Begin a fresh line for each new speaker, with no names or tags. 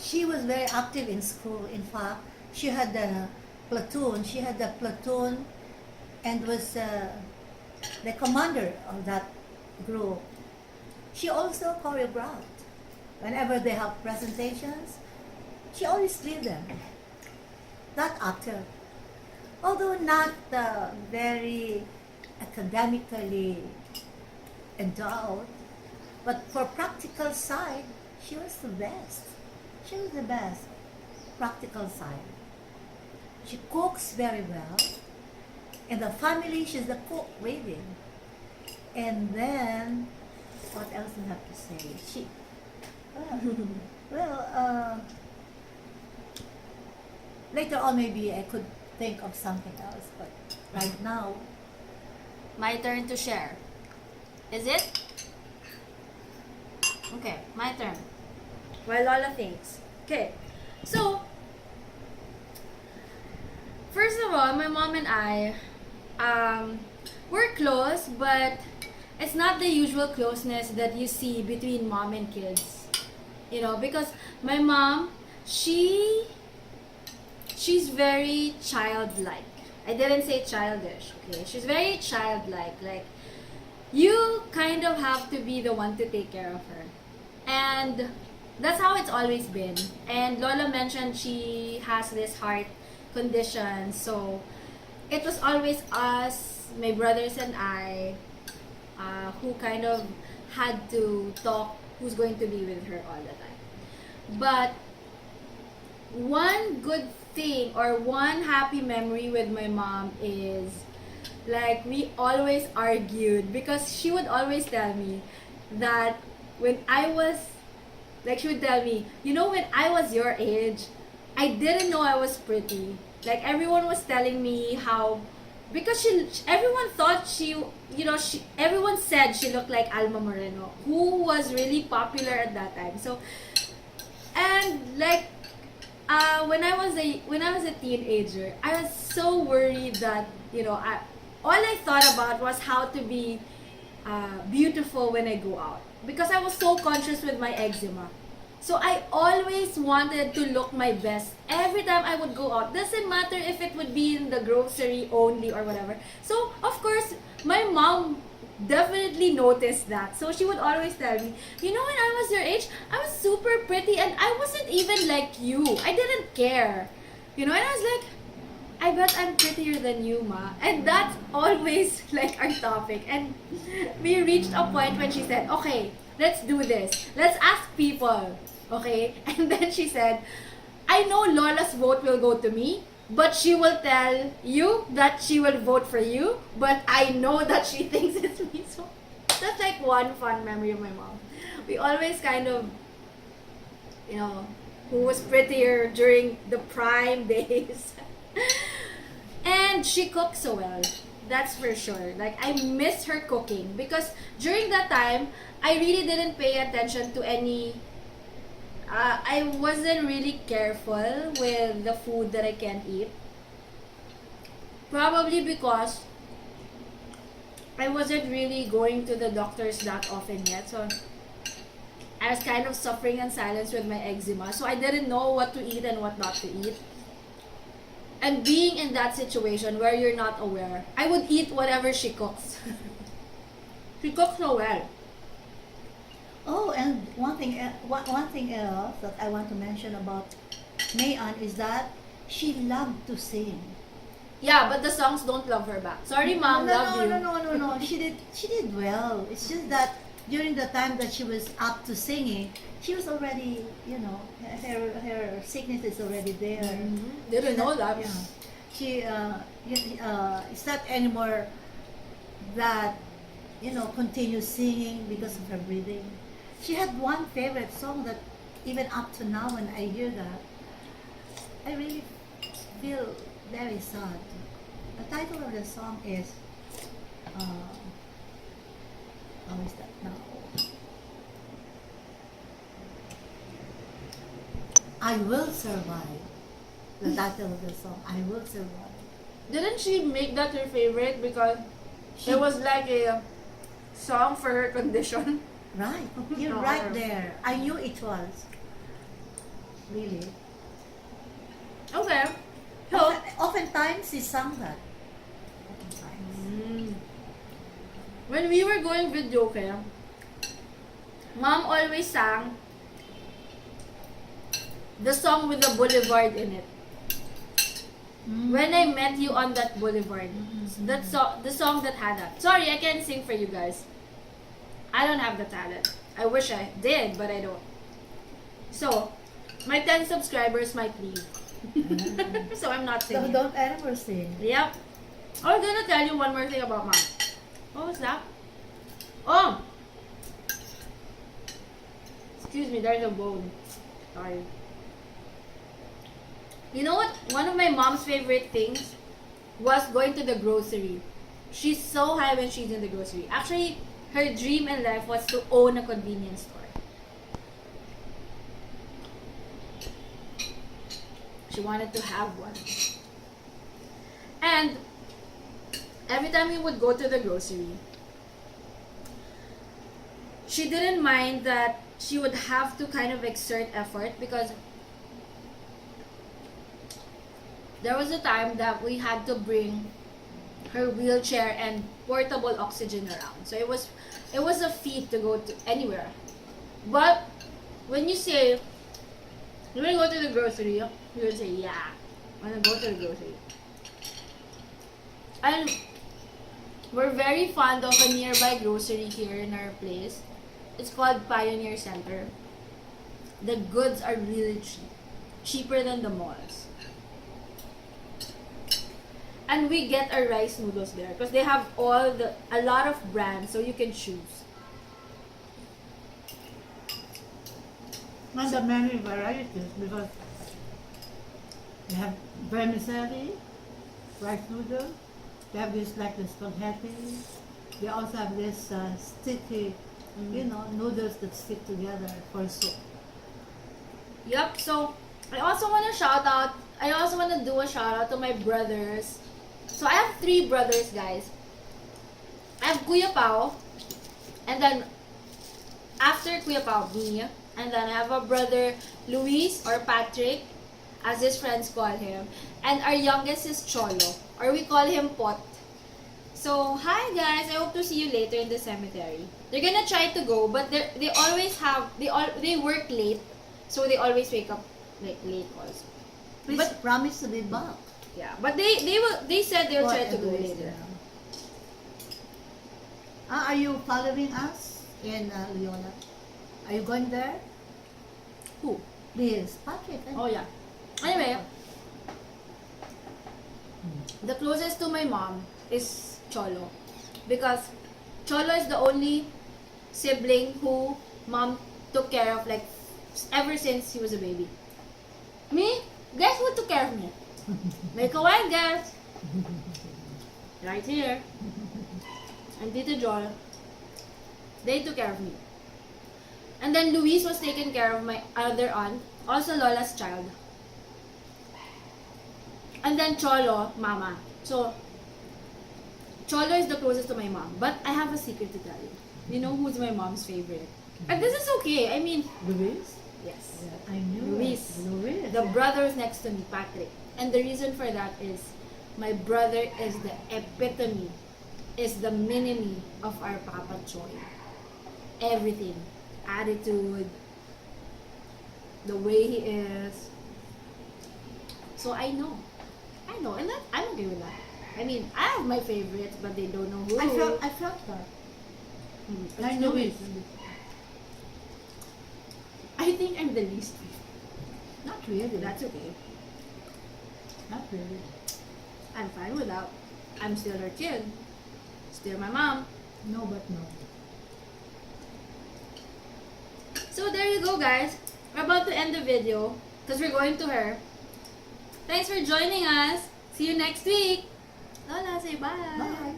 she was very active in school. In fact, she had a platoon. She had a platoon and was the commander of that group. She also choreographed. Whenever they have presentations, she always lead them. That actor. Although not very academically endowed, but for practical side, she was the best. She was the best. Practical side. She cooks very well. In the family, she's the cook really. And then, what else do I have to say? She, well, later on maybe I could think of something else, but right now,
My turn to share. Is it? Okay, my turn. While Lola thinks. Okay, so first of all, my mom and I, we're close, but it's not the usual closeness that you see between mom and kids. You know, because my mom, she's very childlike. I didn't say childish, okay? She's very childlike. Like, you kind of have to be the one to take care of her. And that's how it's always been. And Lola mentioned she has this heart condition. So, it was always us, my brothers and I, who kind of had to talk who's going to be with her all the time. But one good thing or one happy memory with my mom is like we always argued because she would always tell me that when I was like she would tell me, you know, when I was your age, I didn't know I was pretty. Like everyone was telling me how because everyone thought everyone said she looked like Alma Moreno, who was really popular at that time. So and like when I was a teenager, I was so worried that all I thought about was how to be beautiful when I go out because I was so conscious with my eczema. So I always wanted to look my best every time I would go out. Doesn't matter if it would be in the grocery only or whatever. So of course, my mom definitely noticed that. So she would always tell me, you know, when I was your age, I was super pretty and I wasn't even like you. I didn't care. You know, and I was like, I bet I'm prettier than you, Ma. And that's always like our topic. And we reached a point when she said, okay, let's do this. Let's ask people. Okay? And then she said, I know Lola's vote will go to me, but she will tell you that she will vote for you, but I know that she thinks it's me. So that's like one fun memory of my mom. We always kind of, who was prettier during the prime days. And she cooks so well. That's for sure. Like, I miss her cooking because during that time, I really didn't pay attention to any I wasn't really careful with the food that I can eat. Probably because I wasn't really going to the doctors that often yet. So I was kind of suffering in silence with my eczema. So I didn't know what to eat and what not to eat. And being in that situation where you're not aware, I would eat whatever she cooks. She cooks so well.
oh, and one thing else that I want to mention about Mayan is that she loved to sing.
Yeah, but the songs don't love her back. Sorry, Mom, love you.
No. She did well. It's just that during the time that she was up to singing, she was already, her sickness is already there.
Mm-hmm. Didn't know that.
Yeah. She it's not anymore that continue singing because of her breathing. She had one favorite song that even up to now when I hear that, I really feel very sad. The title of the song is how is that now? I Will Survive. The title of the song, I Will Survive.
Didn't she make that her favorite because it was like a song for her condition?
Right, you're right there. I knew it was. really.
Okay. So,
Oftentimes he sang that. Oftentimes.
when we were going video, Mom always sang the song with the boulevard in it. When I met you on that boulevard. That's the song that had that. Sorry, I can't sing for you guys. I don't have the talent. I wish I did, but I don't. So, my 10 subscribers might leave. So I'm not singing.
Don't ever sing.
Yep. I was gonna tell you one more thing about Mom. What was that? Oh! Excuse me, there's a bone. Sorry. You know what? One of my mom's favorite things was going to the grocery. She's so high when she's in the grocery. Actually, her dream in life was to own a convenience store. She wanted to have one. And every time we would go to the grocery, she didn't mind that she would have to kind of exert effort because there was a time that we had to bring her wheelchair and portable oxygen around. So it was a feat to go to anywhere. But when you say you wanna go to the grocery, you would say, yeah, I wanna go to the grocery. And we're very fond of a nearby grocery here in our place. It's called Pioneer Center. The goods are really cheap. Cheaper than the malls. And we get our rice noodles there because they have a lot of brands, so you can choose.
And there are many varieties because they have vermicelli, rice noodle. They have this like the spaghetti. They also have this sticky, noodles that stick together for soup.
Yep. So I also want to do a shout out to my brothers. So I have 3 brothers, guys. I have Kuya Pao, and then after Kuya Pao, me, and then I have a brother Luis or Patrick, as his friends call him, and our youngest is Cholo, or we call him Pot. So hi guys, I hope to see you later in the cemetery. They're gonna try to go, but they work late, so they always wake up like late also.
Please
But
promise to be back.
yeah, but they said they'll try to go later.
Are you following us in Leona? Are you going there?
Who?
This Patrick.
Oh yeah. Anyway, the closest to my mom is Cholo, because Cholo is the only sibling who mom took care of like ever since he was a baby. Me? Guess who took care of me? Make a wine guess. Right here. And Tita Joy. They took care of me. And then Luis was taking care of my other aunt, also Lola's child. And then Cholo, Mama. So, Cholo is the closest to my mom. But I have a secret to tell you. You know who's my mom's favorite? And this is okay. I mean,
Luis?
yes.
Yeah, I knew
Luis.
Luis.
The brother is next to me, Patrick. And the reason for that is my brother is the epitome, is the mini-me of our Papa Choy. Everything. Attitude, the way he is. So I know, and that I'm okay with that. I mean, I have my favorites, but they don't know who.
I felt that.
I
know
know
it.
I think I'm the least favorite.
Not really.
That's okay.
Not really.
I'm fine with that. I'm still her kid. Still my mom.
No, but no.
So there you go, guys. We're about to end the video because we're going to her. Thanks for joining us. See you next week. Lola, say bye.
Bye.